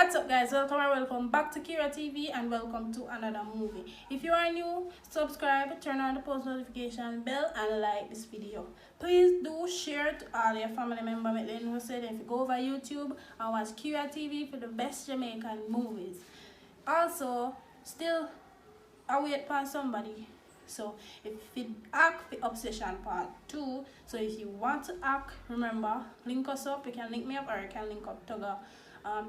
What's up guys, welcome back to Kira TV and welcome to another movie. If you are new, subscribe, turn on the post notification bell and like this video. Please do share to all your family members. Make them know if you go over YouTube and watch Kira TV for the best Jamaican movies. Also, still I wait for somebody. So if you act the obsession part 2, so if you want to act, remember, link us up. You can link me up or you can link up Tugger.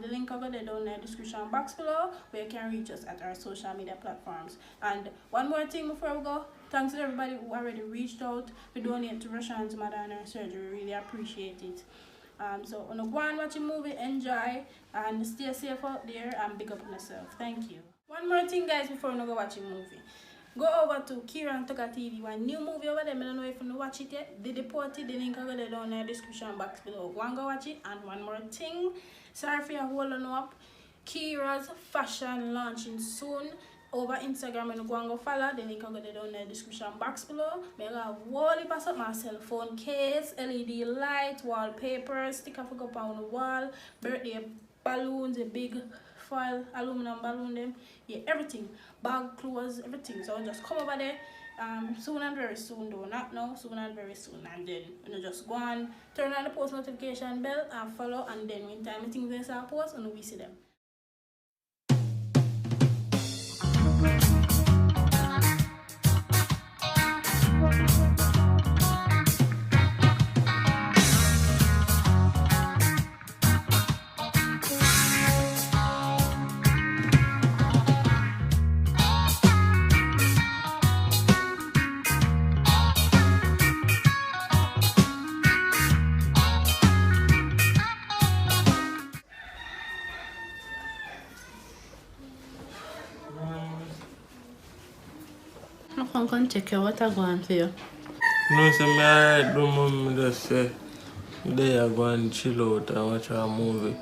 The link over there down in the description box below where you can reach us at our social media platforms. And one more thing before we go, thanks to everybody who already reached out to donate to Rashan's mother and her surgery. Really appreciate it. So on go and watch a movie, enjoy and stay safe out there and big up on yourself. Thank you. One more thing guys before we go watch a movie. Go over to Kira and Tugger TV, one new movie over there. I don't know if you watch it yet. They deport it, the link over there down in the description box below. Go and go watch it. And one more thing, sorry for you holding up. Kira's fashion launching soon over Instagram, and go and go follow. The link over there down in the description box below. I have wall pass up my cell phone case, LED light, wallpaper, sticker for go on the wall, birthday balloons, a big foil aluminum balloon them, yeah, everything, bag, clothes, everything. So just come over there soon and very soon, though not now, soon and very soon. And then you just go and turn on the post notification bell and follow, and then when time things they start post and we see them. I'm going to check out what I want for you. No, so me alright, do mom just say they are going to chill out and watch a movie.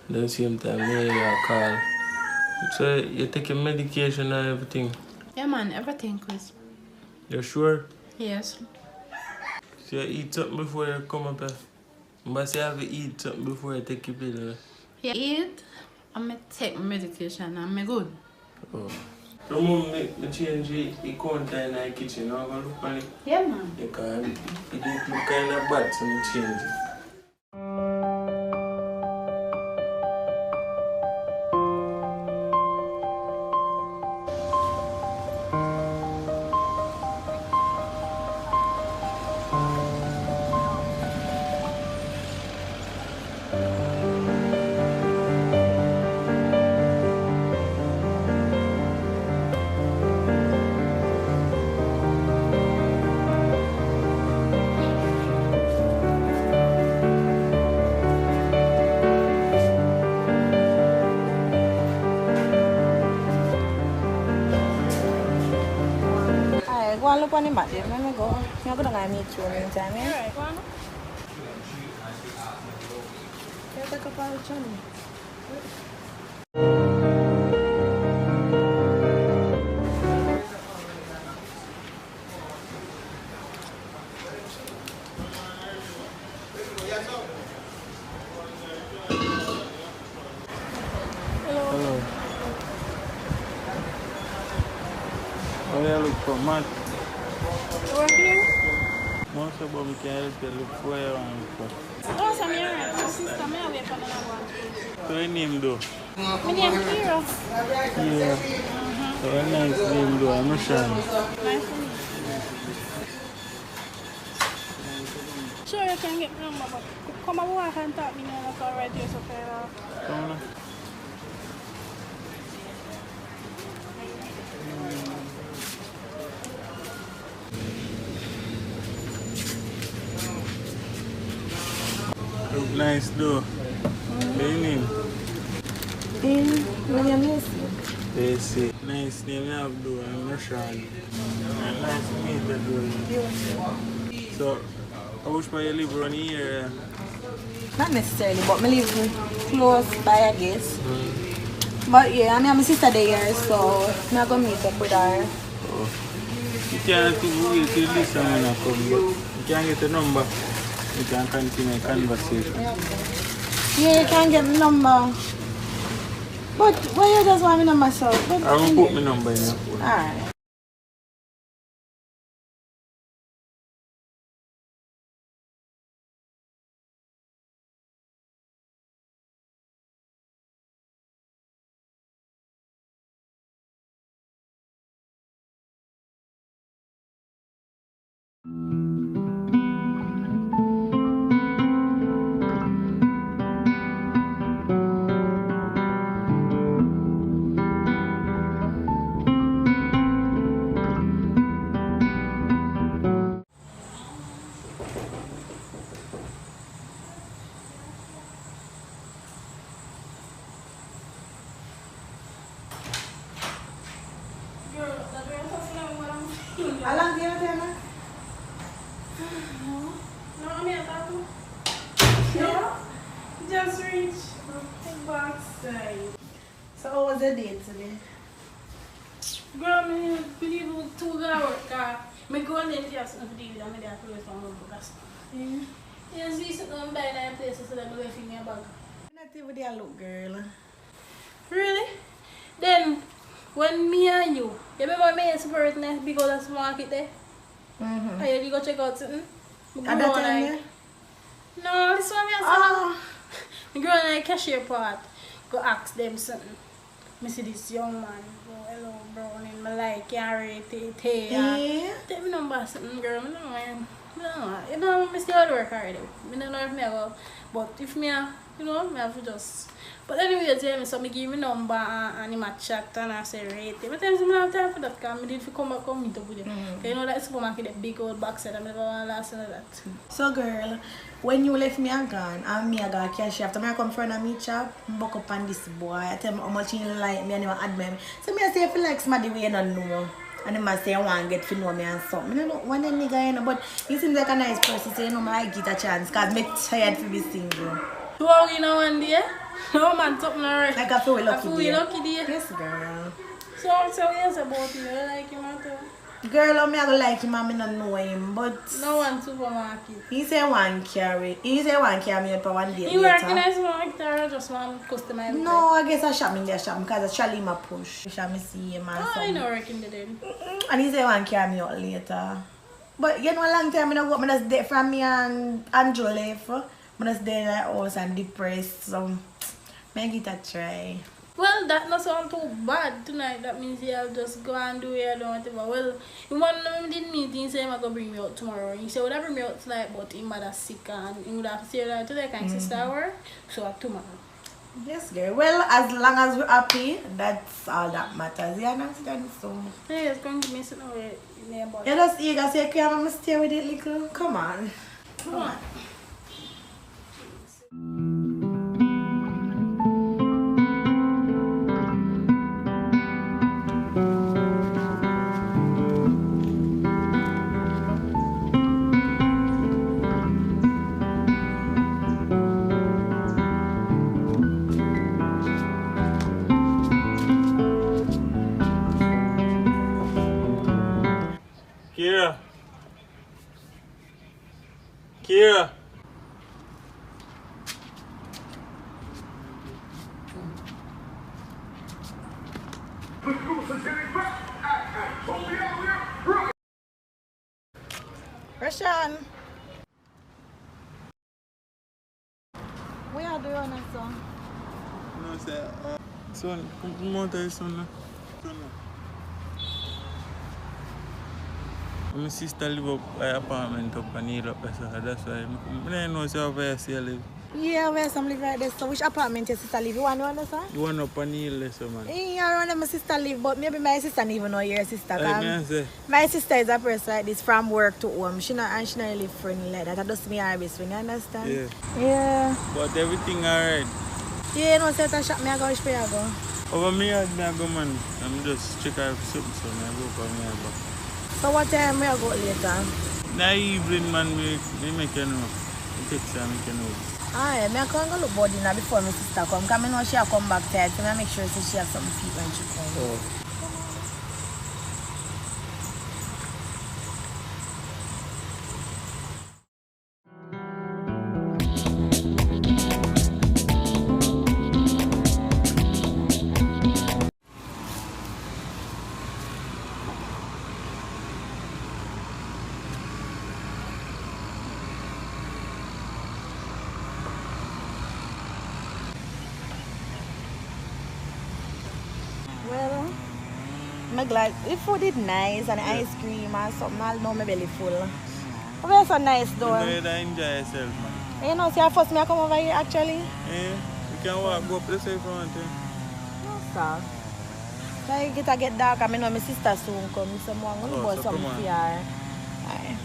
Then same time me a call. So you take your medication and everything? Yeah man, everything Chris. You sure? Yes. So you eat something before you come up here? But you have to eat something before you take your pill? Yeah, eat and take my medication and I'm good. Oh. So mom, me change the counter in the kitchen. You want to look on it? Yeah man. Because it didn't look kind of bad, so me change it. Go and look on the mat, let me go. You're going to meet you in time, yeah? Alright, go on. You take up all the channel. Hello. Oh, yeah, look for Matt. You work here? Most of them can help you look for you and stuff. No, so I'm alright. My sister, I'm away for another one. So your name though? My name is Kira. Yeah. So a nice name though, I'm not sure. Nice to meet you. Sure, you can get my number, but come and walk and talk me now, like already or something. Come on. Look nice though. What's your name? My name is Daisy. Nice name you have though, I'm not sure. Nice to meet you though. So, I wish you live around here. not necessarily, but I live close by, I guess. But yeah, I mean, my sister there, so I'm going to meet up with her. Oh. You can't wait till this time come, but you can get a number. You can continue a conversation. Yeah, you can get my number. But why you just want me number so? I'm gonna put my number in your phone. Alright. Alang dia macam mana? No, I mean, no, just reach the backside. So how was the date today? Girl, I believe it was 2 hours. I go and then just for the video, I'm there for the podcast. You see something by that place, so that I'm going to find your bag. Not even there look, girl. Really? Then, when me and you remember me separate because of the market there? Mm-hmm. Are you go check out something? At that time, yeah? No, this one me Ah. I go on a cashier part, go ask them something. I see this young man, go hello bro, and my like carry it. Yeah. Tell me number something, girl. No, you know, I still work already. I don't know if I go, but if me, you know, I have to just. But anyway, you tell me, so I give me number and I chat and I say rate it. But then I don't have time for that because I did come back and meet up with you. You know that supermarket, that big old backside, I never want to last of that. So girl, when you left me and gone, and me I got cash after me I come from a meat shop, buck up on this boy, I tell me how much you like me and him admire me. So me I say I feel like somebody we don't know. And him I say I want to get to know me and something. I don't want that nigga, you know, but he seems like a nice person, so you know I give it a chance because I'm tired to be single. So how you know one day? No man, something alright. Like I feel lucky. I feel lucky there. Yes, girl. So yes about you, you like him at all? Girl, I don't like him and I don't know him, but No one supermarket. he say one carry me out for one day You later. work in a supermarket or just one customer? No, I guess I shop in the shop because I Charlie my push. Shop me see him and Oh, I something. know working the then. And he say one carry me out later. But you know a long time I go, I just dead from me and Andrew left. I just dead in the house and depressed. So I give it a try. Well, that not sound too bad tonight. That means you'll just go and do it or whatever. Well, in one of the meetings, he said, I'm going to bring me out tomorrow. He said, would have bring me out tonight, but he mother sick and he would have to say that today, can sister work. So tomorrow. Yes, girl. Well, as long as we're happy, that's all that matters. You understand? So. Hey, it's going to give me something in there, but. You just eager, so you can't stay with it, little. Come on. Come on. Kira. Kira. Rashan. What are you doing on that song? No, sir. Son, come out of son. My sister live up by apartment up and here up there, so that's why I don't know so where she live. Yeah, where some live right there. So which apartment your sister live? You want to understand? You want up on hill there, so man. Yeah, around there my sister live, but maybe my sister don't even know your sister. Say. My sister is a person like this from work to home. She not really friendly like that. I just me her best friend, you understand? Yeah. Yeah. But everything alright. Yeah, you know, say that shop me I go, which way I go? Over me, I go, man. I'm just check out something, so I go for me. So what time we go later? In the evening, man, we make you know. We text her, make you know. Alright, I can go look about dinner before my sister come. Because I know she will come back tired, so I make sure she have something to eat when she comes. Oh. I'm glad the food is nice and the ice cream and something. I'll know my belly full. But it's so nice though. You know, you enjoy yourself, man. You know, see, I first me I come over here actually. Yeah, you can walk, go up the safe front. No, sir. Like, it get dark. I know my sister soon come. So I'm going to go something here. Aye.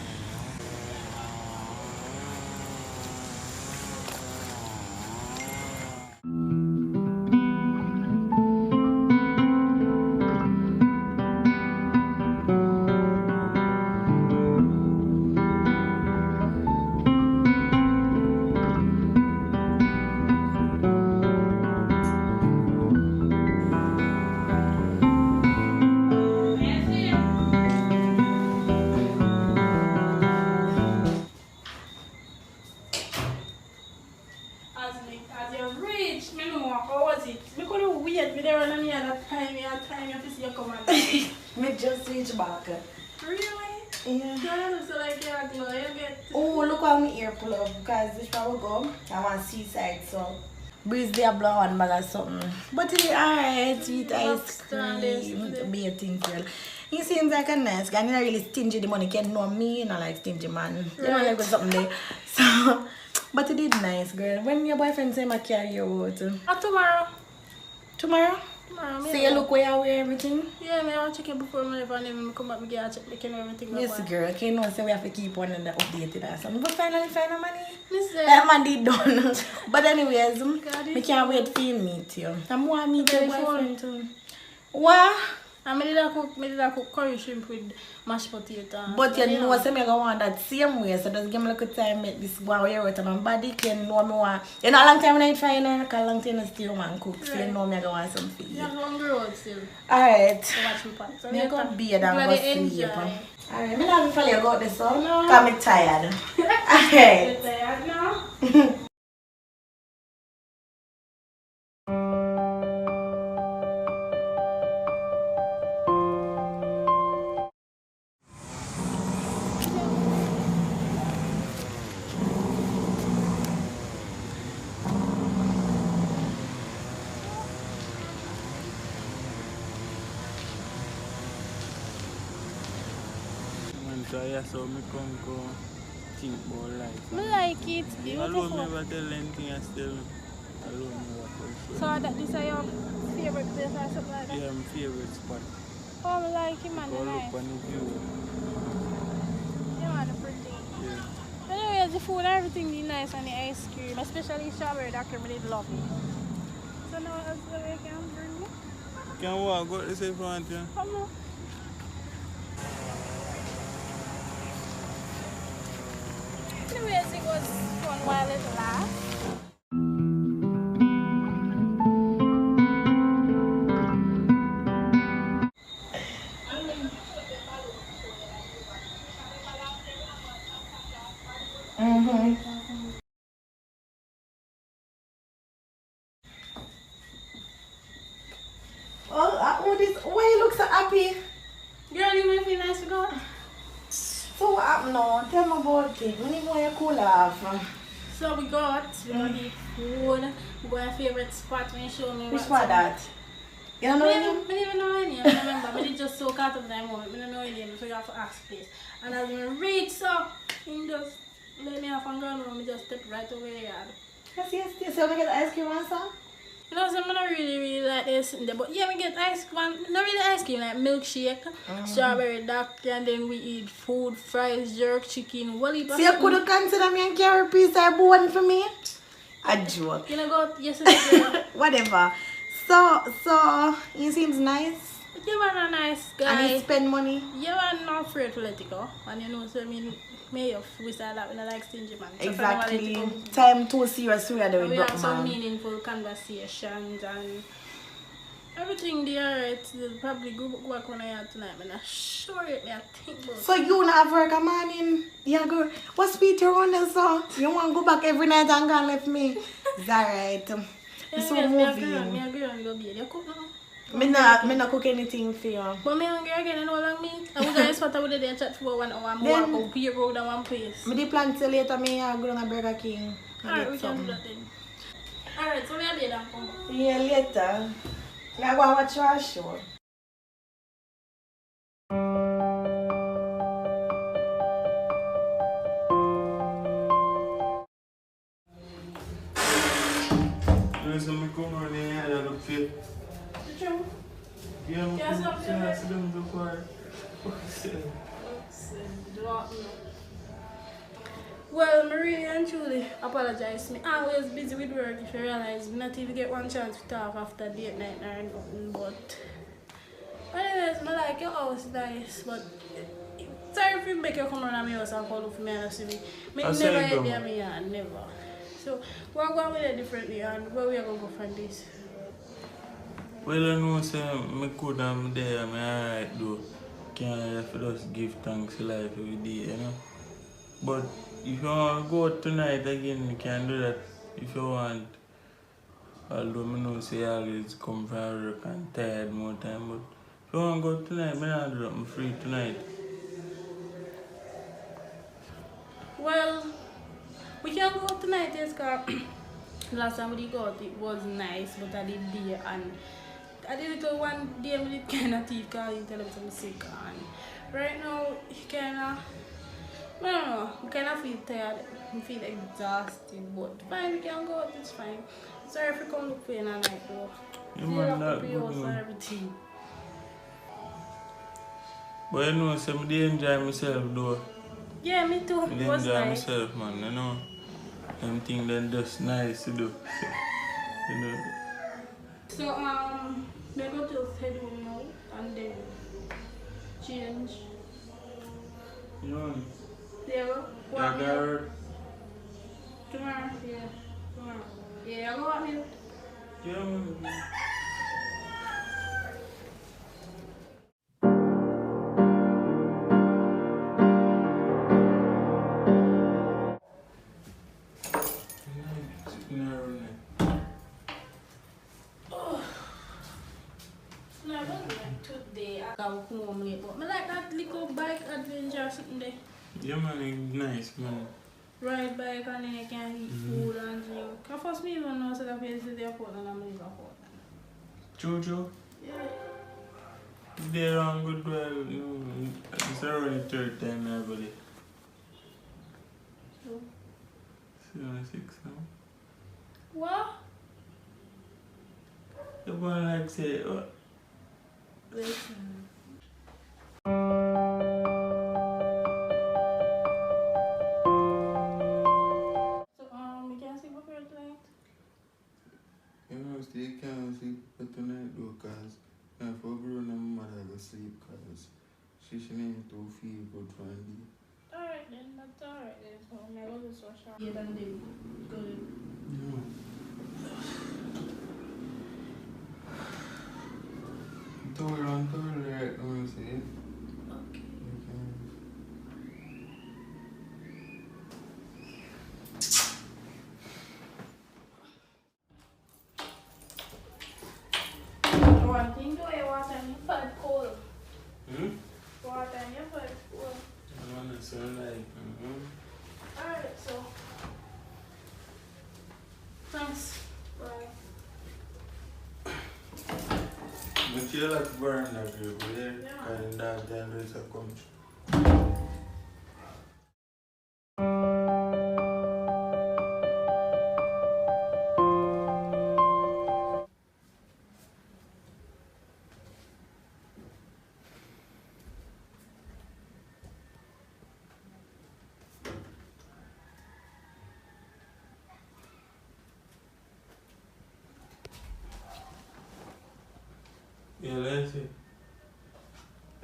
As you reach, me know how was it? Me couldn't wait me there and me at that time, you have to see you come and Me just reach back. really? Yeah. You look so like you're a glow, you get Oh, look how my ear pull up because this I will go. I want seaside, so breeze there blow one bag or something. But it's alright, sweet ice cream, be a thing girl. He seems like a nice guy. He's not really stingy the money. Can know me, not like stingy man. You know, like got something there. So, but it did nice, girl. When your boyfriend say I carry you out? tomorrow. Tomorrow? Tomorrow, So you look where I wear everything? yeah, me I'll check it before me leave and then come back, me get check making everything. Yes, girl. Okay, no, so we have to keep one and updated or something. But finally find the money. Miss That man did done. But anyways, I can't wait for you to meet you. I'm going to meet your boyfriend too. What? And me did a cook curry shrimp with mashed potato. But you know, so I'm going to want that same way. So just give me a little time make this go away with my body can know me want. You know, a long time when I try because a long time I still man cook. So you know me I go want some food. You're hungry road still. Alright. So watch me part. So Me later, go bed and glad go you sleep. enjoy. Alright, me not follow you go this so No. because I'm tired. Alright. You tired now? So yeah, so me come go think about life. I like it. I don't Beautiful. never tell anything I still alone never tell. So that this is your favorite place or something like that? Yeah, my favorite spot. Oh, I like him and Go the look nice. on the view. Yeah, man, the pretty. Yeah. Anyways, the food, everything is nice and the ice cream, especially strawberry doctor, but it love me. So now else the way can bring me? Can walk go to the front, yeah? Come on. Anyways, it was fun while it lasts. Oh, this, why you look so happy? Girl, you make me nice to go. So what happened now? Tell me about it. When you go you cool off? So we got eat food, we got a favorite spot when you show me Which one that? You don't know I any? don't even know any name, I remember. I did just so caught up in that moment. I don't know any name, so you have to ask please. And as we reach so, he just let me off and go and just step right over the yard. Yes. So we get ice cream and stuff? You know, so I don't really like this in there, but yeah, we get ice cream, not really ice cream, like milkshake, strawberry duck, and then we eat food, fries, jerk, chicken, wally. So you could consider me and carry a piece of bone for me? A joke. You know, go yesterday. Whatever. So, he seems nice. You are a nice guy. And he spend money. You are not afraid to let it go. And you know, so I mean, may of we say that when I like stingy man. So Exactly. if I never let it go, Time too serious we are doing we broke have some man. meaningful conversations and everything there. It's probably go back when I had tonight. I'm not sure it. I think about So you not have work a morning? Yeah, go. What speed you on this so? You want to go back every night and go and left me? It's alright. yeah, So yes, moving. me agree on go bed. You cook now? Me not cook anything for you. But me hungry again, you know long me. I was going to spot over there chat for 1 hour and Then- walk up here road and one place. Me the plan till later me go down to Burger King. and Alright, get we can do some. that then. Alright, so we are there and come back. Yeah, later. Me I go and watch your show. some come on here, I look fit. The truth? Yeah, I'm Yes, I'm going to them to quiet. Well, I really and truly apologize. Me always busy with work if you realize me not even get one chance to talk after date night or nothing. But anyways, I like your house nice, but sorry if you make you come around my house and call up for me and see me. Me I never say hate go. there me and never. So we're going with it differently and where we are gonna go from this. Well, I know say me could am there, me alright though. Can't have to just give thanks to life every day, you know. But if you want to go out tonight again, you can do that if you want. Although I know say I always come from work and tired more time, but if you want to go tonight, I not do that, I'm free tonight. Well, we can go out tonight, yes, cause last time we did go out, it was nice, but I did there and I did it one day, I did kind of teeth because I tell him I'm sick and right now, he kind of, I don't know, I kind of feel tired, I feel exhausted, but fine, we can go out, it's fine. Sorry if we come look for you in a night though. You Feel man up that for good your house and man. everything. But you know, say I enjoy myself though. Yeah, me too, I it was enjoy nice. myself, man, you know. Them things that just nice to do. You know. So, we go to head home now and then change. You know, Yeah, I what got tomorrow, yeah, tomorrow. Yeah, I go out here. yeah, man. No, I wasn't like today. I go home late, but I like that little bike adventure or something there. Yeah, man, it's nice, man. Ride bike and then you can eat food and drink. Cause first me even know so that place is there Portland and I'm leaving Portland. Jojo, Yeah. they're on good well. You know, it's already third time I believe. So, 76 now. what? The one like say, oh, Listen. So, we can see what we're tonight. you know, still can't sleep but tonight though, cause if I grown and my mother go sleep, cause she need to feel good for the day. Alright then, that's alright then. So, I'm going to so sharp. Yeah, then they go to. Yeah. Told right now, you see. Okay. One thing do I water in your foot cold. Water in your foot cold. I want to sound like, Alright, so. Thanks. Bye. but you like burn that you go there, Yeah. and that then there's a come. Yeah, let's see.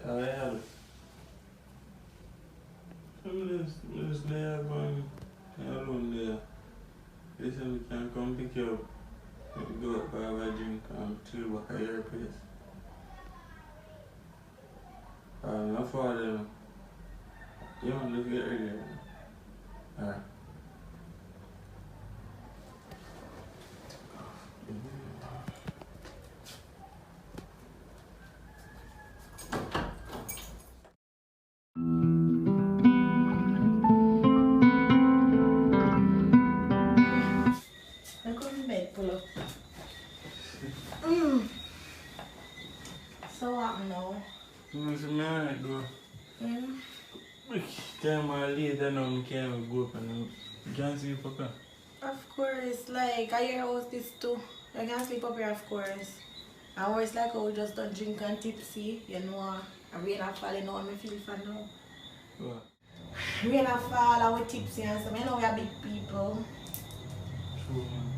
Yeah. Let's there going alone there. Listen, we can come pick you up. Maybe go up, have a drink, and chill back at your place. My father, you want to get ready? Alright. I couldn't bed pull up. So what now? You see me alright though. Time I later now, I can't go up and you can't see Papa. Of course, like I hear house this too. You can sleep up here, of course. And where it's like, oh, we just don't drink and tipsy. You know, and rain and fall, you know what I feel for now. What? Rain and fall and we tipsy and stuff. You know we are big people. True, man.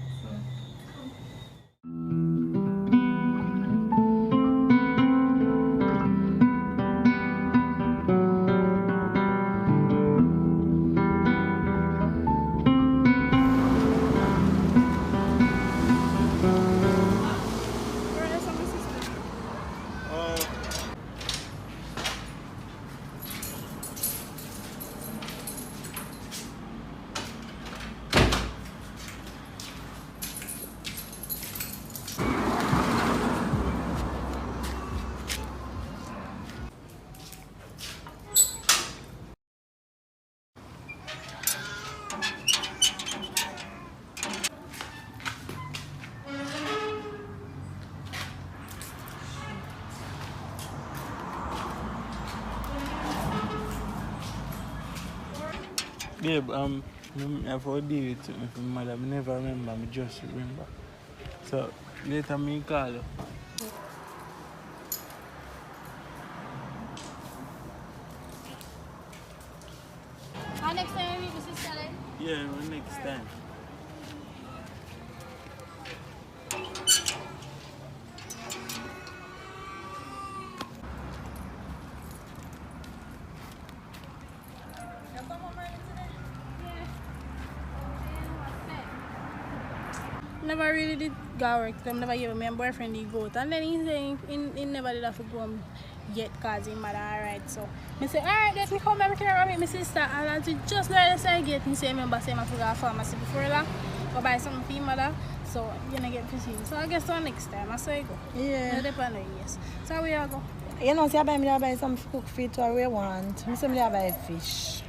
Babe, I have to deal with it with my mother. I never remember, I just remember. So, later me call you. Next time we meet Mrs. Sally. Yeah, next time. Never really did go work. I never gave my boyfriend the goat. And then he said he never did have to go yet because he mad alright. So I say, alright, let me come back here and meet my sister. And until just now I say get, he say remember say I have to go to pharmacy before that. Go buy something for your mother. So you're gonna get fishing. So I guess till next time I say go. Yeah. It depends on yes. So where you go? You know, see, I buy some cook feet what we want. I say I buy fish.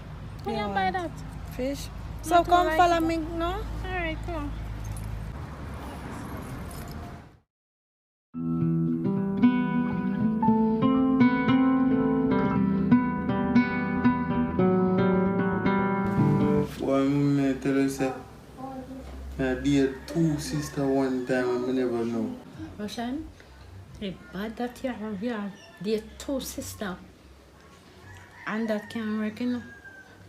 Where you buy that? Fish? So Not come like follow it. me, no? Alright, come. One minute tell you say, I did two sisters one time and I never know. Russian, it's bad that you have the two sisters. And that can work, you know.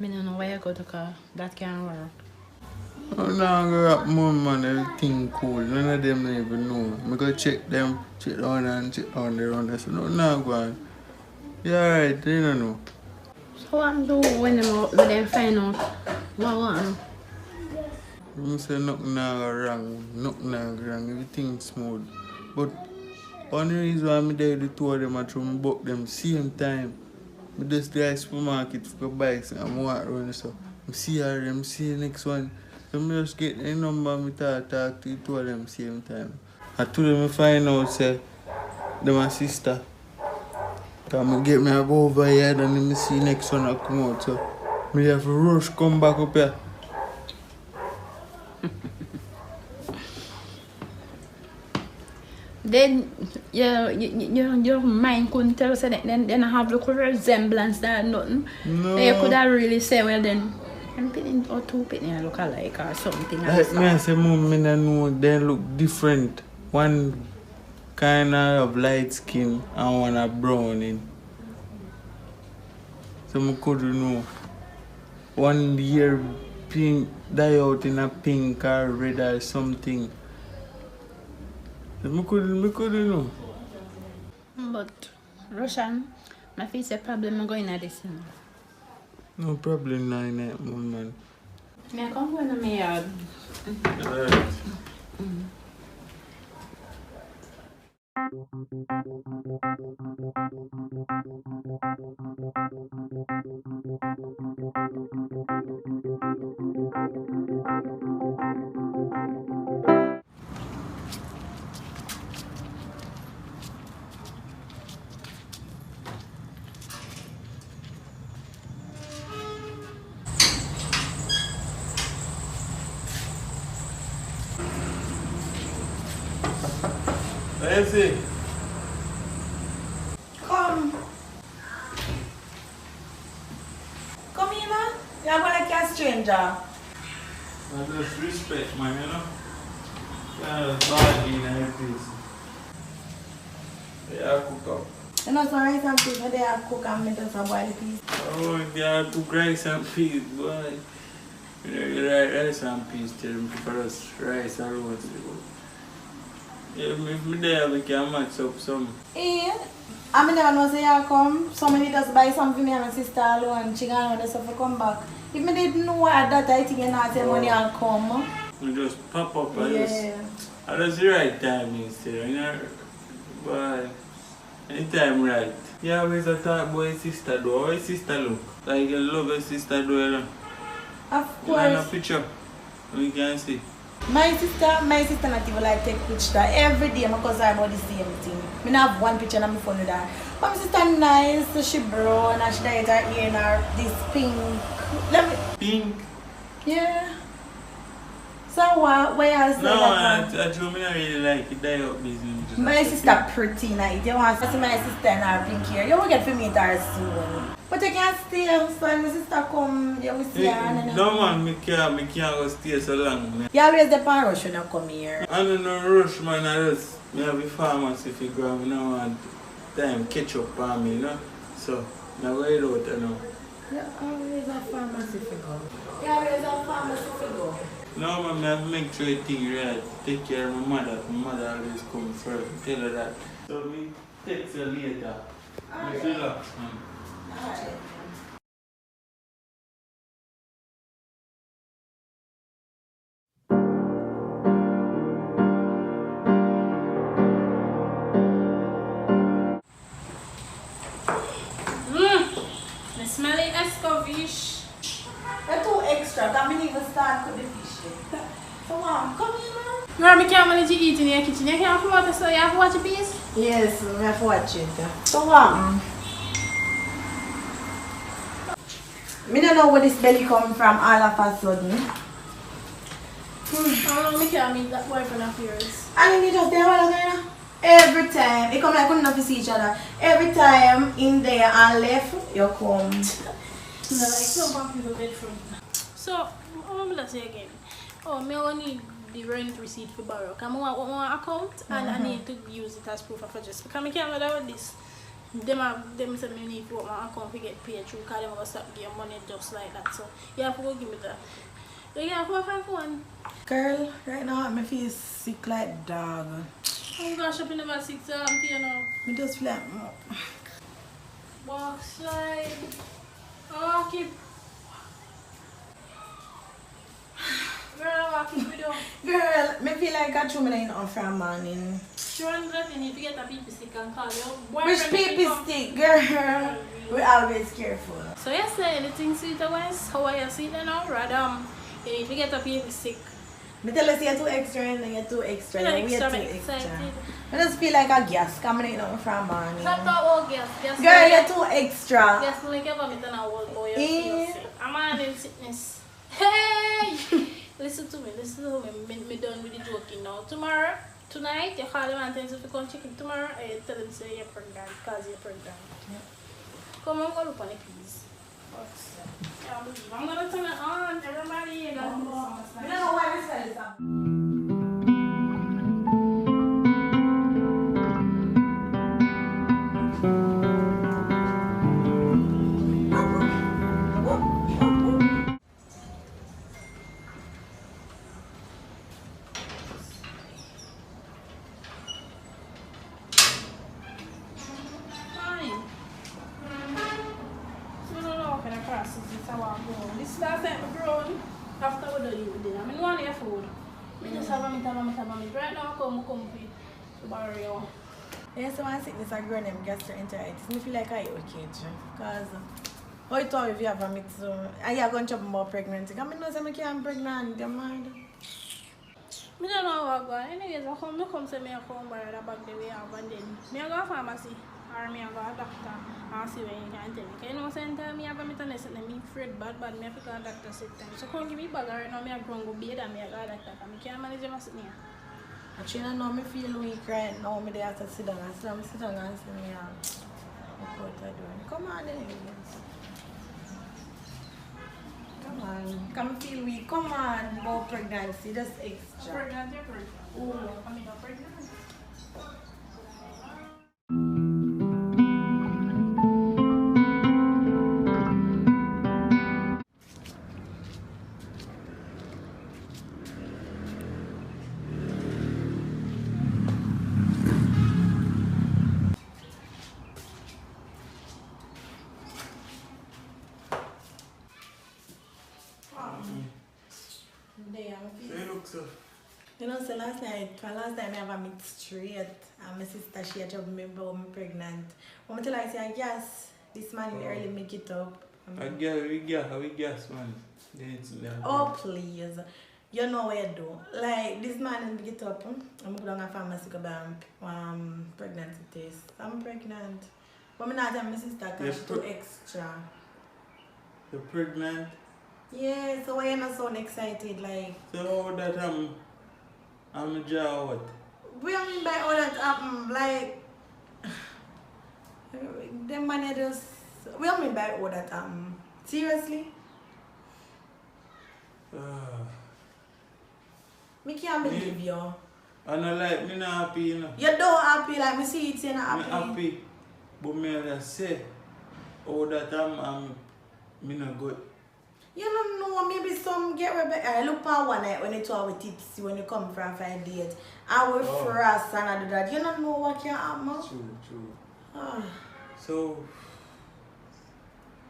I don't know why you go to car. That can work. I'm not going to mom man, everything cool. None of them even know. I go check them, check on and check on the round. I said, no, no, go on. Yeah, alright, they don't know. So what do when them find out what one? I say nothing wrong, nothing wrong, everything smooth. But one reason why I'm there, the two of them are trying to book them same time. I just go to the supermarket for bikes and I'm walking around so. I see her, I see the next one. So I just get the number and talk to the two of them same time. I told them I find out say they're my sister. Because I get me go over here and then I see the next one that come out. So I have to rush come back up here. Then your mind couldn't tell us that then I have look resemblance that nothing. No. You could have really say well then I'm pitting or two pitting look alike or something. Like me I say mom, I know they look different. One kind of light skin and one a brown in. So I couldn't know. One year pink dye out in a pink or red or something. So I couldn't know. But Russian, my face a problem going at this. No problem now in that moment. May I come go in my yard? Alright. Let's see. Come. Come in, huh? You're going like a stranger. I just respect man, you know. Body in her face. Yeah, cook up. You know, some rice and peas, but they have cook and me just a boil the peas. Oh, they are cook rice and peas, boy. You know, rice and peas, tell them for us rice and roast. Yeah, if me there, we can match up some. Yeah. I mean, never know say you come. Somebody just buy something for me and my sister alone. She gonna want to come back. If me didn't know what that, I think you not say money and come. We just pop up and Yeah. that's the right time, you know. But anytime right. You always talk about your sister though. How your sister look? Like you love your sister though, you know. Of You have a course. picture we can see. My sister not even like take picture. Every day my cousin about the same thing. I not have one picture on my phone with her. But my sister nice, she brown and she dyed her hair and her this pink. Let me Pink? yeah. So what? Where I say No, that I told me I really like it. Die up business. my sister pretty nice. You want to see my sister and her pink hair. You will get to meet her soon. But you can't stay so when my sister come, you will see her and No man, me can't go stay so long. Man. you always the pan rush when you come here. I don't know rush man, I just me have a pharmacy if you go, I don't want time catch up on me, you know. So I go out, you know. You always a pharmacy figure. You always a pharmacy figure. No man, I have to make sure things right. Take care of my mother. My mother always come first. Tell her that. So we text her later. Just relax, man. Alright. The smelly escovish. You're too extra. Can't even start with the fish yet. So come here, man. Girl, me can't manage to eat in your kitchen. You can't afford to, so you have to watch a piece. Yes, we have to watch it. So what? Me don't know where this belly come from all of a sudden. I don't know, me can't meet that boyfriend of yours. And you just there all again. Every time, it come like we don't know see each other. Every time in there and left, you come. No, like some back in the bedroom. So, I'm going to say again. Oh, me only need the rent receipt for borrow. Because I want one account and I need to use it as proof of address. Because I can't do with this. Them say me need to work my account to get paid through because they will stop giving money just like that. So, you have to go give me that. You have to find one. Girl, right now I feel sick like dog. I'm going to shop in the 6 you know. I just feel like Walk slide. Oh, keep. Girl, walk keep it up. girl, I feel like I threw me in off from morning. Sure, you need to get a people stick and call your Which boyfriend. people stick, girl? We're always careful. So yes, anything sweet or wise? How are you sweet now? Rather, you need to get a people stick. Me tell us you're too extra and you're too extra. You're You're extra, too excited. extra. I just feel like a gas coming in from morning. Stop talk about gas. Gas Girl, you're too extra. Gas like ever me than a old boy. Eh. I'm on in sickness. Hey! Listen to me. Me done with the joking now. Tonight, you call them and tell them to come check it tomorrow. I tell them say you're pregnant because you're pregnant. Come on, go look on it, please. I'm gonna turn it on. Everybody, you got to I don't know why we say this. Fine. So no know kind of process this I want to go. This last time I grown after we done eat dinner. I mean want your food. Me just have a meat. Right now I come to borrow you. Yes, so one sickness I grown them gastroenteritis. I feel like I okay because how you thought if you have a mix and you're going to chop more pregnancy. I mean, no, say I can't pregnant, you're mad. I don't know how I go. Anyways, I come say me I come borrow the bag the way I have and then me I go to pharmacy or me I go to doctor and see when you can tell me. Because you know sometimes me have a meat and me afraid bad me have to go to doctor set time. So come give me bag right now me I go and go bed and me I go to doctor because I can't manage my sitting here. Actually, I know me feel weak right now. Me have to sit down and sit down and see me what I do. Come on, then. on. Come feel weak. Come on, about pregnancy, just extra. Pregnant, you're pregnant. Oh, I'm not pregnant. You know, so last time I have a meet straight, and my sister, she had told me about me pregnant. When I tell her, I say, yes, this man will early make it up. I guess, man. Oh, please. You know what I do. Like, this man will make it up. I'm going to a pharmacy to buy pregnancy test. I'm pregnant. But I'm not telling my sister because she's too extra. You're pregnant? Yeah, so why you not so excited? Like, so that I'm a jaw what? What do you mean by all that happen? Like, them man just. What do you mean by all that happen? Seriously? Me can't believe you. I don't like me not happy, you know. You don't happy like me see it, you're not happy. I'm happy, but me just say all that me not good. You don't know, maybe some get Rebecca. I look at one night when you talk with tipsy when you come from 5 days. I will frost and I do that. You don't know what can happen. True. So,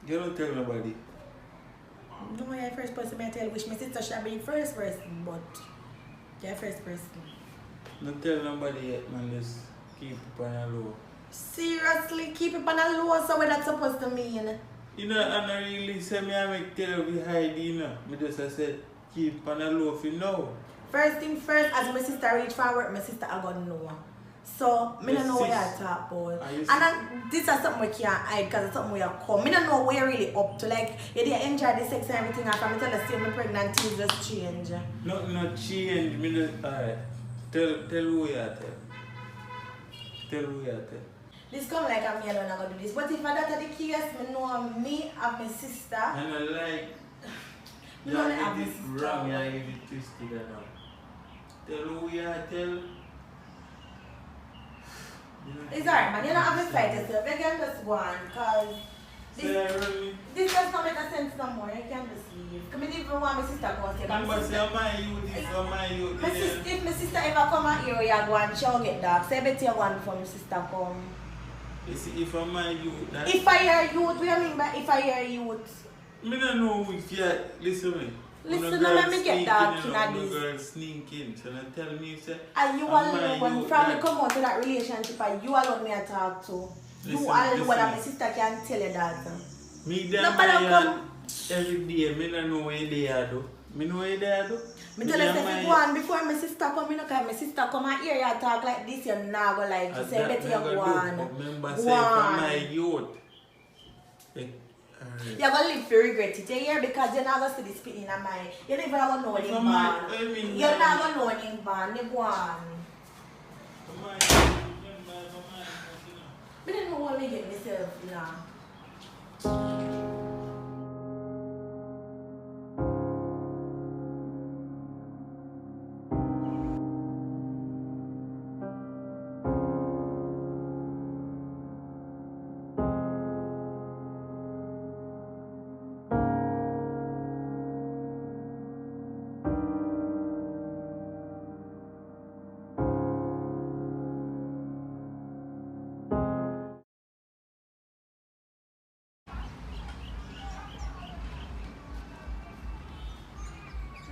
you don't tell nobody. No, you're the first person I tell. Wish my sister should be the first person, but you're the first person. Don't tell nobody yet, man. Just keep it on a low. Seriously, keep it on a low. So what that's supposed to mean? You know, I don't really say me I make tell you hide, you know. Me just I said keep on a low for now. First thing first, as my sister reach for work, my sister I gonna know. So, I don't know what you're talking about. And this is something we can't hide because it's something we are come. I don't know what you're really up to. Like, you didn't enjoy the sex and everything. And from tell the same, my pregnant things just change. Not change. Me just, alright. Tell who you are. Tell who you are. This come like I'm alone, I'm going to do this. But if that's the case, I know me and my sister. And I like, you get it wrong, you get it twisted now. Tell who you are, tell. It's alright, man. You don't have to fight yourself. You can just go on, because this does not make a sense no more. You can just leave. I mean, even want my sister to go and say, if my sister ever come out here, you go and she'll get dark. So I bet you want for my sister come. You see, if I'm my youth, if I hear youth, what do you mean by if I hear youth? I don't know if you listen me. Listen, let me get dark in this. Girl sneaking, so don't tell me, say. And you alone, from me come out to that relationship, and you alone me I talk to. You alone, my sister can tell you that. Me there every day, me don't know where they are though. Me know where they are though. Me tell you, if you go on before my sister come, because my sister come and hear you talk like this, you're not going to like you. Say, better you go on. Remember, say, from my youth. You're going to live to regret it. You hear? Because you're not going to see this spitting in my mind. You're never going to know him born. You're not going to know him born. You go on. I don't know what I get myself now.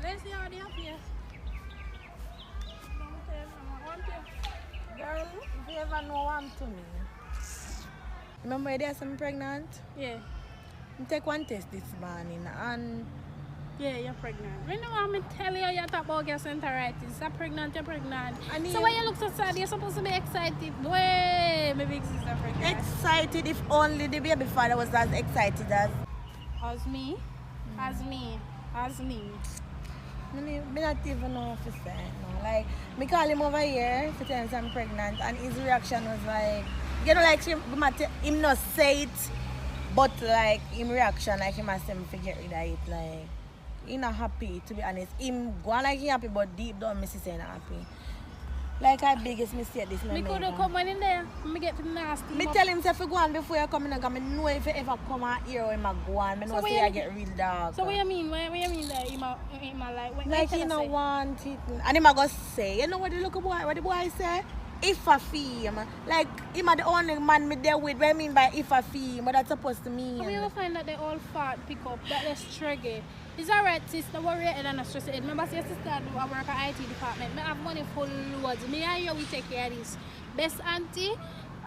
Let's see how they are here. Girl, if you ever know what I'm to me. Remember you said I'm pregnant? Yeah. I take one test this morning and yeah, you're pregnant. When you want me to tell you talk about gastroenteritis, you're pregnant, you're pregnant. And so why you look so sad? You're supposed to be excited. Boy, my big sister pregnant. Excited if only the baby father was as excited as me. As me. I don't even know what to say. No. Like, me call him over here to tell him I'm pregnant, and his reaction was like, you know, like him not say it, but like him reaction like him asked him to get rid of it. Like, He not happy, to be honest. Him go on like he happy, but deep down, me say not happy. Like I biggest mistake this man. Me could have come on in there. Me get nasty. Me tell him say if you go on before you come in, because I know if you ever come out here or him a go on, I know say I get real dark. So what you mean? What you mean that he like he no want it. And him a go say, you know what the boy say? If I fee him. Like him a the only man me there with. What I mean by if I fee him, what that's supposed to mean. How you find that they all fat pick up, that they're struggle? It's alright, sis, don't worry and not stress it. Remember, your sister do work at IT department. I have money for loads. Me and you, we take care of this. Best auntie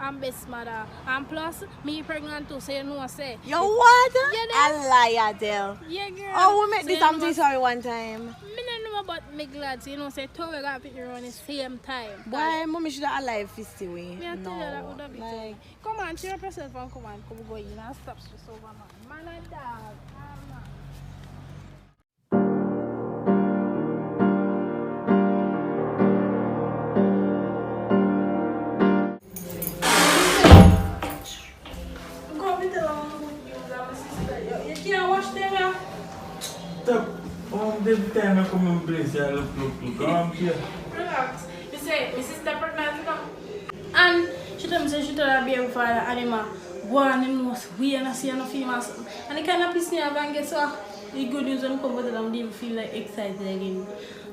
and best mother. And plus, me pregnant too, so you know what I say. You what? Yeah, a liar, Del. Yeah, girl. Oh, we make so this something sorry one time. Me don't know about me glad, so you know, say, two we got to pick you around the same time. Why, mommy should have alive fisty way? Me I tell you that would have been like... Come on, cheer up yourself and come go in and stop stress over, man. Man and dog. Every time I come in place, I look, come here. Relax. You say, my sister pregnant, and she told me, she told her baby father, Anima, go on him most we and I see no females. And it kind of pissed me off, and guess what? The good news when I come to them, they feel like excited again.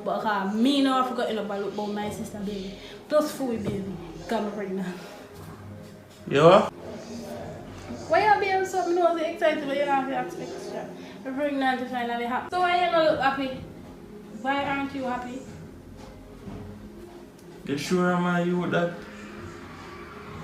But me now, I forgot about look my sister baby. Plus 4 baby, got me pregnant. Yeah? Why you being so excited, but you don't have to expect extra. You're pregnant to finally happy. So why you not look happy? Why aren't you happy? You sure am I you with that?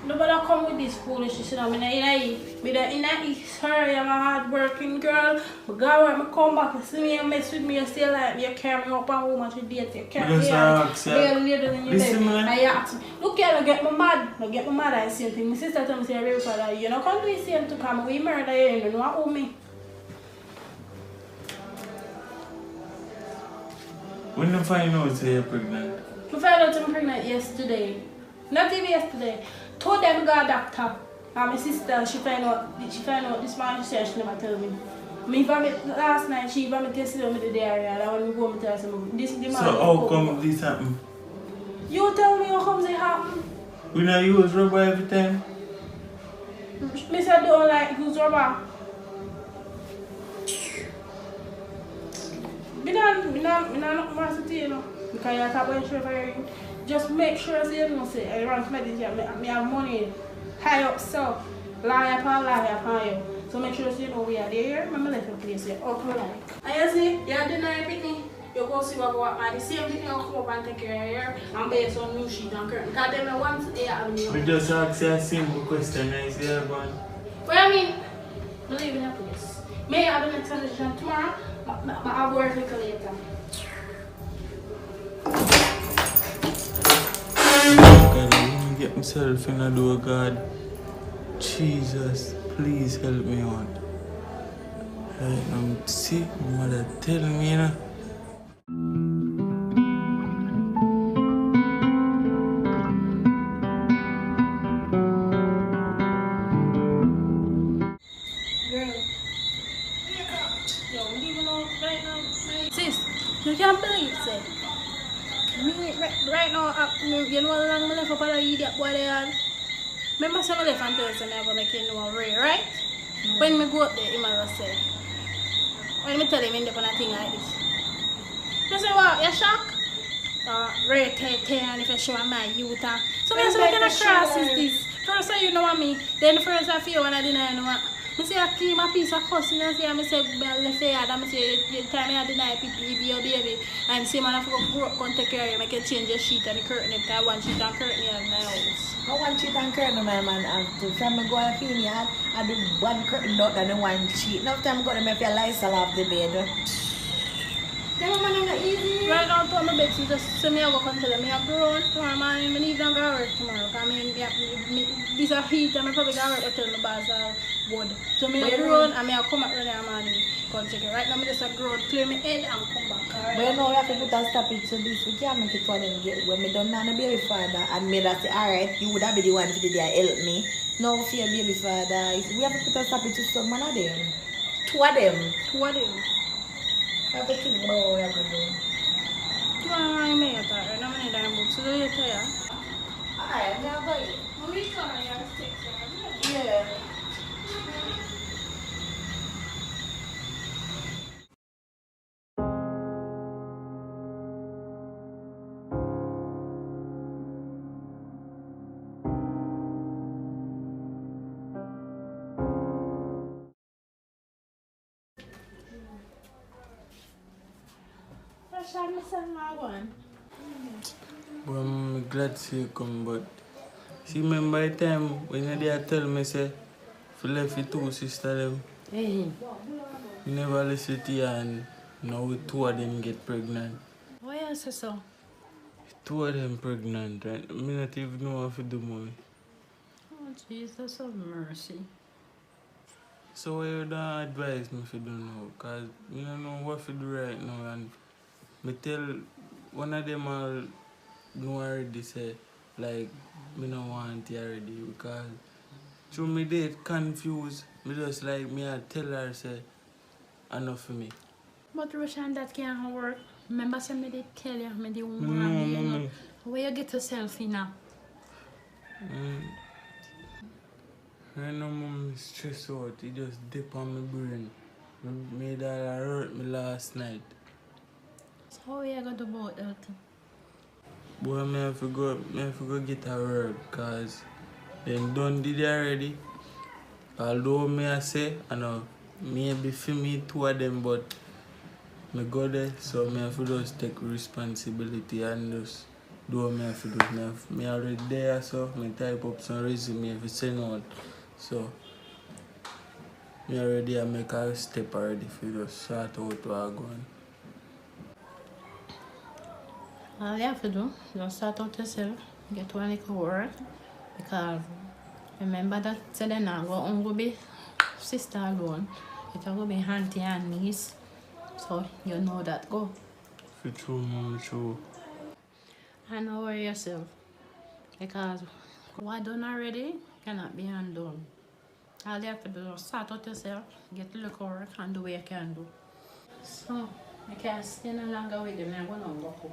Nobody come with this foolishness, you know. I'm sorry, I'm a hard working girl. But God, when I come back, you see me and mess with me, you still like me, you carry me up and home and you date, you carry me later than you bed. And you ask me, look here, I get my mad. I get my mad at the same thing. My sister told me, say, real father, you know, can't do the same to come. We murder you, you know what owe me. When you find out say you're pregnant? I found out I'm pregnant yesterday. Not even yesterday. Told them I got a doctor. And my sister, she find out this morning, she said she never tell me. Me vomit last night, she vomit yesterday with the diarrhea, and I want to go and tell her this the man. So how come this happen? You tell me how come it happen. We not use rubber every time? Me said don't like use rubber. Me not more to you know. Because you talk about insurance, just make sure you know say I run medicine, me have money high up so lie upon you. So make sure you know we are there. Remember left your place here. Up like. And you see, you deny picnic, you go see what go up and the same thing you come up and take care of here and buy some new sheet and curtain. Because them want they have me. We just ask you a simple question and say everyone. What I mean? I live in a place. May I have the next session tomorrow? I have work little later. God, let me get myself in a door, God. Jesus, please help me out. Right, I'm sick, my mother tell me, you know. You can't believe it. Me right now, you know how long I left up on the idiot boy there? Remember some of the left and Thursday I go make you know Ray, right? When me go up there, he must say. When me tell him in the thing like this. You say what, you shocked? Ray and if you show my youth. So me say what kind of cross is this? First you know what me, then first I feel when I didn't know what. I say I clean my piece of cussing and say I say let's say I say the time I deny people your baby and say man I forgot grow up and take care of you, make you change your sheet and the curtain if I one sheet and curtain in my house. No one sheet and curtain my man have to. From I go and feel me I do one curtain out and the one sheet. Now time I go to make your Lysol off the bed. Then man not easy. Right now to my bed so just say me I go come tell them me have grown tomorrow man I need to go work tomorrow. I mean this a heat and I probably go work until my boss are good. So me a grown and me a come back early in the morning. Come check it. Right now me just a grown, clear my head and come back. Right? But you know we have to put a stop it to this. We can't make it for them get when me done not a baby father and me that say alright, you would have be the one for the day help me. No fear baby father. We have to put a stop it to some man of them. Two of them. have to think about what we're going to do. Tomorrow may I talk. I'm going to book. So later, yeah. Alright, I'm going to When we come and you're six, Yeah. But I'm glad to see you come, but see, remember the time when you there tell me, say, if you left your two sisters, them, Hey, you never listen to you, and now two of them get pregnant. why you say so? Two of them pregnant, right? I not even know what to do, mommy. Oh, Jesus of mercy. So what you don't advise me if you don't know, because I don't know what to do right now, and me tell one of them all know already, say, like, me don't want you already, because through me date confused, me just like me I tell her, say, enough for me. But Roshan, that can't work. Remember, say me did tell you, me the No, woman, you know. mommy. Where you get yourself in now? Right now, mom, stress out. It just dip on my brain. Made that hurt me last night. So how you gonna do about that? Boy, I have to go get a word, cause them done did it already. Although me I say, I know, maybe for me two of them, but me go there, so me have to just take responsibility and just do what me have to do. Me already there, so me type up some resume if it's send out. So, me already I make a step already for just sort out what I'm going. All you have to do, just sort out yourself, get one little work, because remember that say they not go be sister alone, it will be auntie and niece, so you know that go. For true, mom, true. And don't worry yourself, because what done already cannot be undone. All you have to do is sort out yourself, get a little work, and do what you can do. So, I can't stay no longer with them, I'm going to go cook.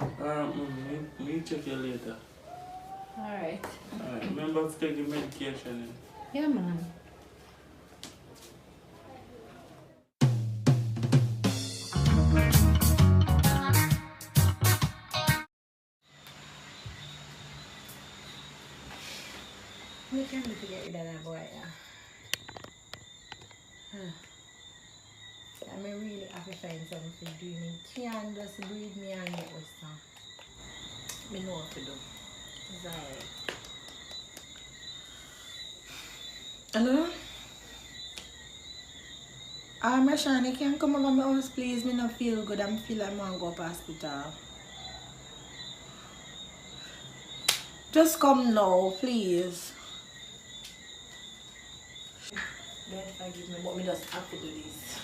Alright, mom, me check you later. Alright. Alright, remember to take your medication. Yeah, man. We can't get rid of that boy, yeah. I'm really happy to find something to do. Me can't just breathe me and get what's now. Me know what to do. It's alright. Hello? Rashani, can you come over my house, please? Me not feel good. I feel like I'm going to go to hospital. Just come now, please. Don't forgive me, but me just have to do this.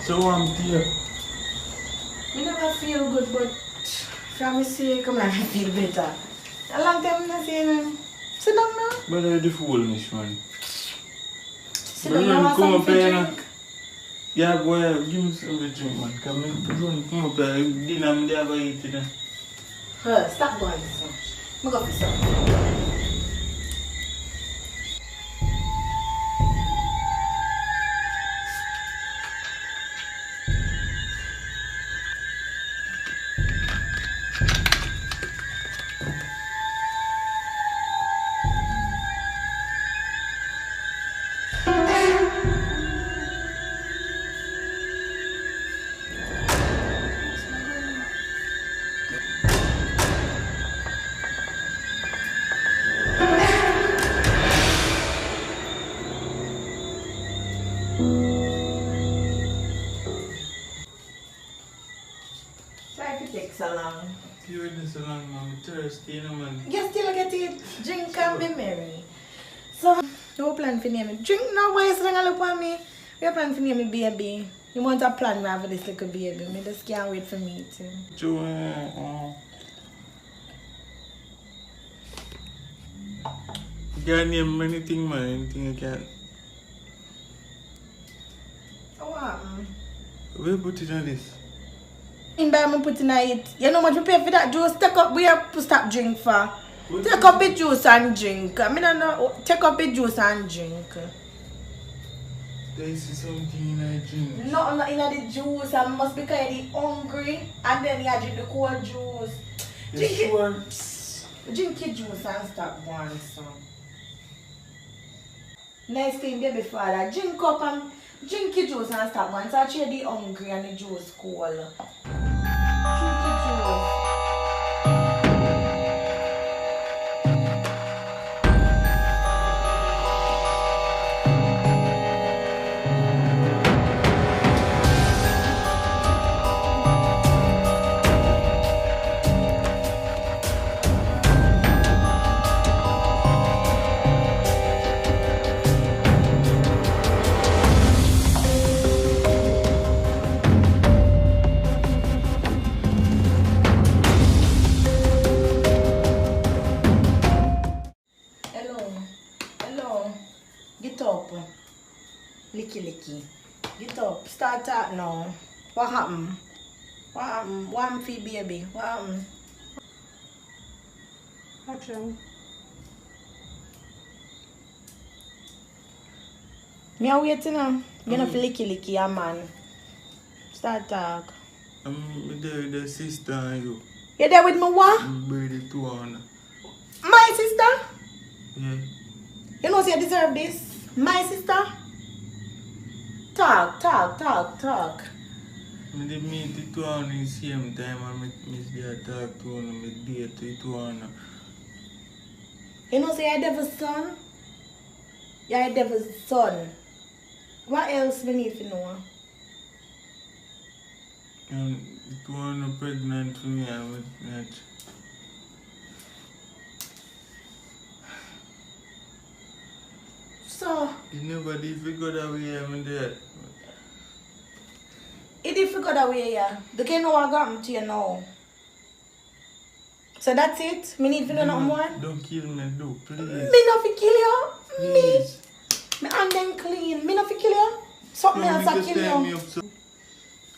So I'm here. Me never feel good, but from me say, come on, I feel better. A long time not see him. Sit down now. But I the foolish man. Sit down, you want something to drink? Yeah, boy, give me some to drink, man. Come up here. Dinner, I'm there to eat it. Stop going, son. I'm going to some. Why if it takes so long? You waiting so long, man. I'm thirsty, you know, man. You still get it. Drink and be merry. So, you plan for name me. Drink now, why you still look at me? You plan for name me baby. You want a plan for this little baby. Me just can't wait for me too. You can't name anything, man. Anything you can. What happened? Where you put it on this? In by me putting it. You know how much you pay for that juice? Take up we have to stop drink for. Take up the juice and drink. I mean, no, take up the juice and drink. There is something in a drink. No, not in the juice. I must be kind of hungry. And then you drink the cold juice. Drink it. Drink your juice and stop going so. Nice thing, baby father. Drink up and drink your juice and stop going. So I cheer the hungry and the juice cold. Drink your juice. Get up. Licky licky. Get up. Start out now. What happened? What happened? What happened for you, baby? What happened? Action. Me a waiting now. You know for licky licky, a man. Start talk. I'm there with the sister and you. You there with me what? I'm ready to on. My sister? Yeah. You know say you deserve this? My sister? Talk. I did meet the two on the same time and I miss the talk to one and I date the two on. You know say you're devil's son? You're a devil's son. What else we need to know? And the two on are pregnant for me and with that. So, You never did figure that way I'm there. it did figure that way, yeah. The kind know what got to you now. So that's it? Me need to know nothing more? Don't kill me, do, please. Me not fi kill you. Please. Me hand them clean. Me not fi kill you. Something else I kill you.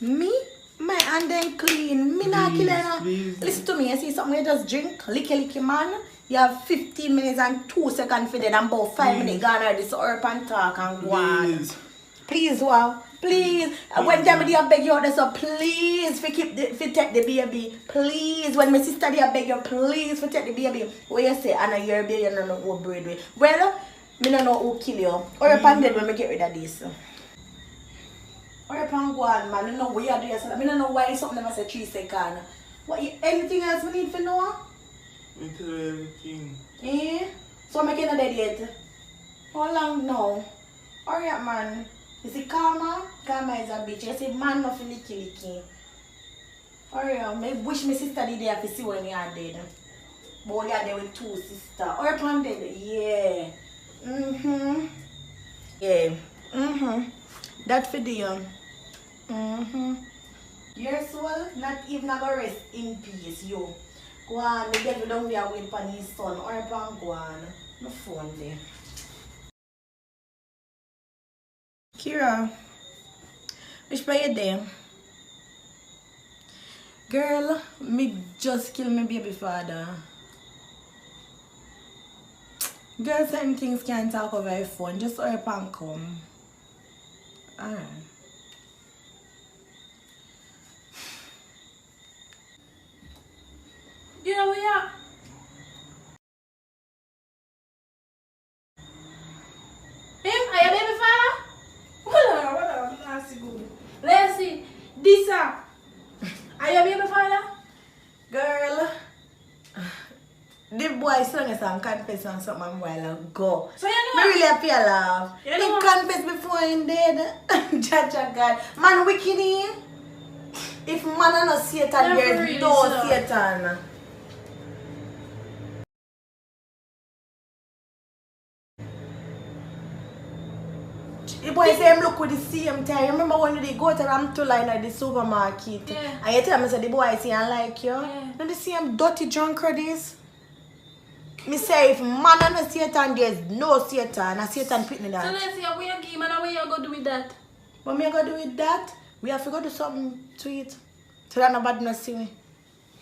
Me? My hand them clean. Me not kill you. Please. Listen to me. You see something you just drink. Licky man. You have 15 minutes and 2 seconds for that and about 5 minutes gone already. So up and talk and go on. Please, wow. Please. When them they beg you out there, so please for keep the for take the baby. Please. When my sister they beg you, please for take the baby. What you say? I know your baby, you don't know who breed with. Well, me don't know who kill you. Or up and dead when me get rid of this. Or up and go on, man. I don't know what you do yourself. I don't know why something never say 3 seconds. What anything else we need to know? Me tell you everything. Eh? So I'm making a dead yet? How long now? Hurry up, man. You see Karma? Karma is a bitch. You see man nothing licky. Hurry up. I wish my sister did there to see when you are dead. But you are there with 2 sisters. Hurry up and dead. Yeah. Yeah. That for the your soul not even gonna rest in peace, yo. Go on, the devil down there wait for his son. Or upon go on. No phone there. Kira, which way you there? Girl, me just kill my baby father. Girl, certain things can't talk over your phone. Just hurry up and come. Alright. Yeah, we are. Him, are you baby father? Hold on, let's see good. Let's see. This are you baby father? Girl, the boy sang a song, confess on something a while ago. So you Me know really happy I laugh. You He know- confessed before he dead. Jaja God. Man wicked in. If man and no Satan, there's really no so. Satan. The boy say him look with the same tie. Remember when they go to Ramtula in the supermarket? Yeah. And you tell me say the boy say I like you. Yeah. And the same dirty drunkard is. Me say if man and no Satan, there's no Satan. And Satan put me So that. let's see how we game and how we are going to do with that. What me gonna do with that? We have to go do something to it. So that nobody not see me.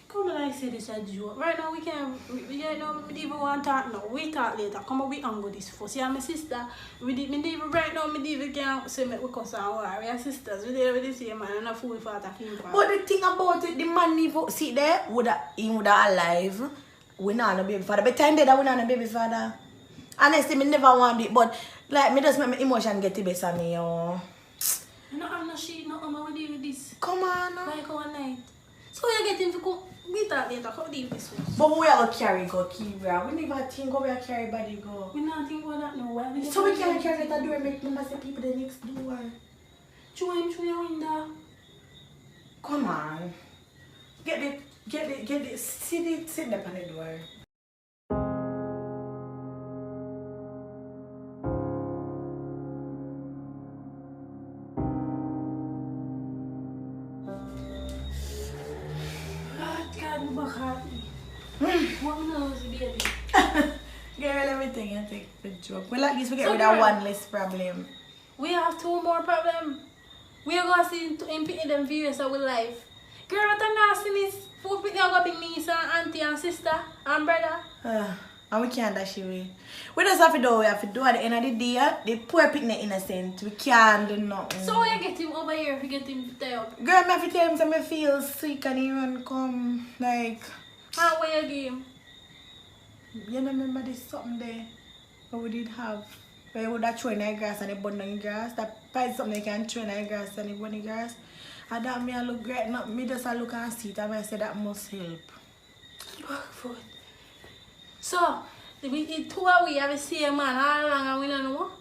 Come on, I say this a joke. Right now we can't, we don't know, we even want to talk now. We talk later. Come on, we angle this first. See, my sister, we did, me even right now, me even can't say me we cuss and war. We are sisters. We did with the same man and a fool for attacking him. But the thing about it, the man never see there, he would have alive. We not no baby father. By the time that we not no baby father. Honestly, me never want it, but like me just make my emotion get the best of me, yo. No, I'm not shit, no, we deal with this. Come on. Like one night. So you get him to come, we talk later, how deal with this one? But we are gonna carry go, Kira. We never think how we are carry body go. We not think about that no. Why So we can't carry that door and make number say people the next door. Throw him through your window. Come on. Get it, sit there on the door. God, back at me. What knows, baby? Girl, everything I take the joke. Well, at least we get So rid of girl, one less problem. we have 2 more problems. We are going to see in them viewers of our life. Girl, what a nastiness. Food with your big niece and auntie and sister and brother. And we can't dash away. We just have to do what we have to do at the end of the day. The poor picnic innocent. We can't do nothing. So we get him over here if we get him to tie up. Girl, I have to tell him that I feel sick and he run come. Like, How way game? you know, remember this something there what we did have? Where you would have thrown in the grass and they burn in the grass. That probably something you can throw in the grass and they burn in the grass. And that me I look great. Not me just I look and see it and I say that must help. Back foot. So, we 2 of we have the same man all along and we don't know.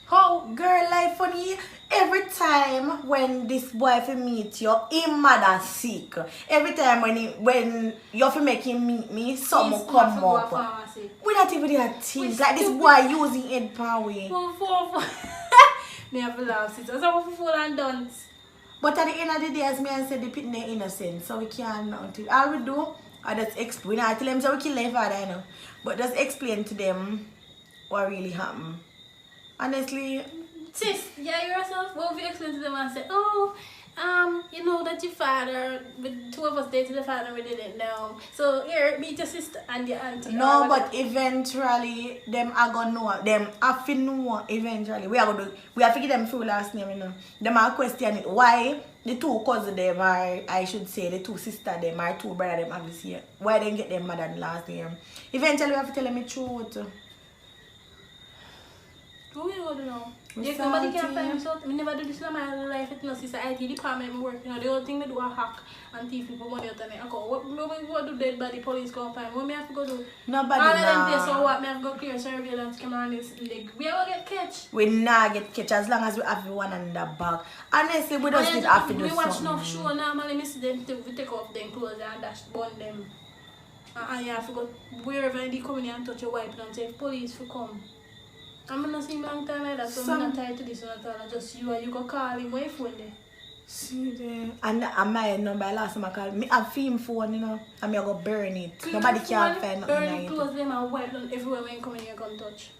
How? Girl, like funny, every time when this boy fi meet you, him mother sick. Every time when you fi make him meet me, something come up. We not even there things. Like this boy using head power. Me have to laugh, sister. So we full and dance. But at the end of the day, as me I said, the pit they innocent, so we can't nothing. All we do, I just explain. I tell them so we kill their father, you know. But just explain to them what really happened. Honestly, Sis, yeah, yourself. What if you explain to them and say, oh, you know that your father, with 2 of us dated the father, we didn't know. So here, meet your sister and your auntie. no, but eventually, them are gonna know. Them have to know eventually. We have to give them full last name, you know. Them are question it. Why the 2 cousins them are, I should say, the 2 sisters them or 2 brothers them obviously. Why they get them mother than last name? Eventually, we have to tell them the truth. What we going to know? We If nobody can salty. find me out, I never do this in my life. It's not sister IT department I work. You know, the whole thing they do a hack and thief people money out of it. What do dead body police come find? What me have to go do? Nobody All of them place, so know. what? Me have to go clear surveillance camera and this leg. We are going to get catch. We not get catch as long as we have one on the back. Honestly, we just need have to do we watch something. enough show normally miss them to take off them clothes and dash burn them. And you have to go wherever they come in and touch your wife and say police for come. I'm not seeing long time like that, so I'm not tied to this one at all. Just you go call him my phone there. See there. And my number last time I called me a film phone, you know. And me I go burn it. Nobody can find nothing burn like it, it. close them and wipe them everywhere when you come in here come touch.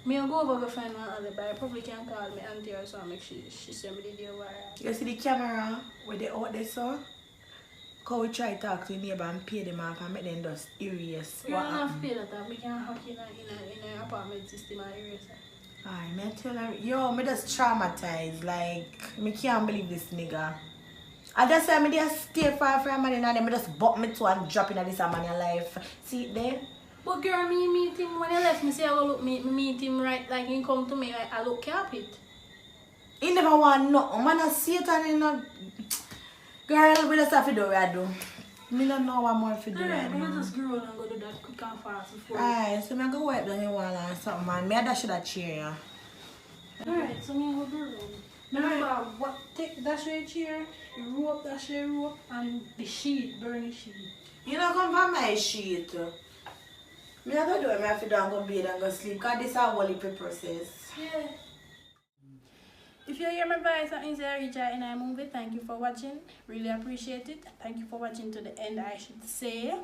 Me I go over go find one alibi. I probably can call me auntie or so and make she send me the deal where I You see the camera where they out there so? How we try to talk to the neighbor and pay them off and make them just erase you what don't have happened. to pay that. We can hack in a apartment system and erase it. Aye, me tell her, yo, me just traumatized. Like, me can't believe this nigga. I just say me just stay far from man and then me just butt me to and drop in this man life. See it there? But girl, me meet him when he left me say I go look me meet him right like he come to me like I look carpet. He never want nothing. Man, I see it and he not. Girl, we just have to do what I do. Me don't know what more to do right Alright, we now. just grow and go do that quick and fast before. Alright, so I go wipe down the wall and something, man. Me that should have cheer you. Alright, so me go grow. Remember, what take dash your chair, rope, dash your rope, and the sheet, burn the sheet. You know, come from my sheet. Me I go do it, me have to do and go bed and go sleep. Because this is a whole process. Yeah. If you hear my voice and inside reach out in a movie, thank you for watching. Really appreciate it. Thank you for watching to the end, I should say.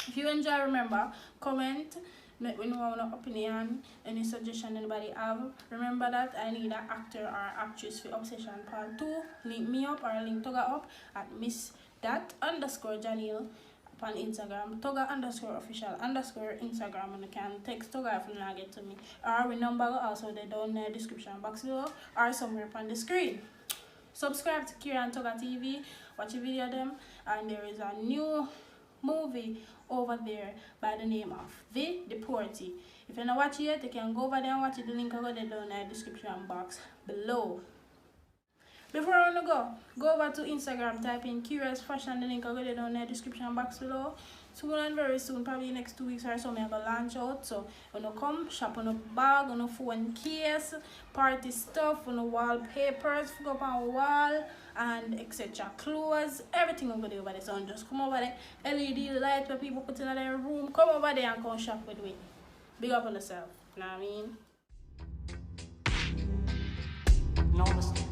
If you enjoy, remember, comment, let me know our opinion, any suggestion anybody have. Remember that I need an actor or actress for Obsession Part 2. Link me up or link Toga up at miss._Janelle on Instagram, Toga_official_ Instagram, and you can text Toga if you not get to me. Or we number also they down in the description box below or somewhere on the screen. Subscribe to Kira and Toga TV, watch a video of them, and there is a new movie over there by the name of The Deportee. If you're not watching it, you can go over there and watch it. The link will go there down in the description box below. Before I wanna go over to Instagram, type in Curious Fashion, the link will go there down in the description box below. Soon and very soon, probably next 2 weeks or so, I'm gonna launch out. So when you come, shop on a bag, on a phone case, party stuff, on a wallpapers, go up on a wall, and etc. Clothes, everything will go there over there. So just come over there. LED light where people put in their room. Come over there and come shop with me. Big up on yourself. You know what I mean? No mistake.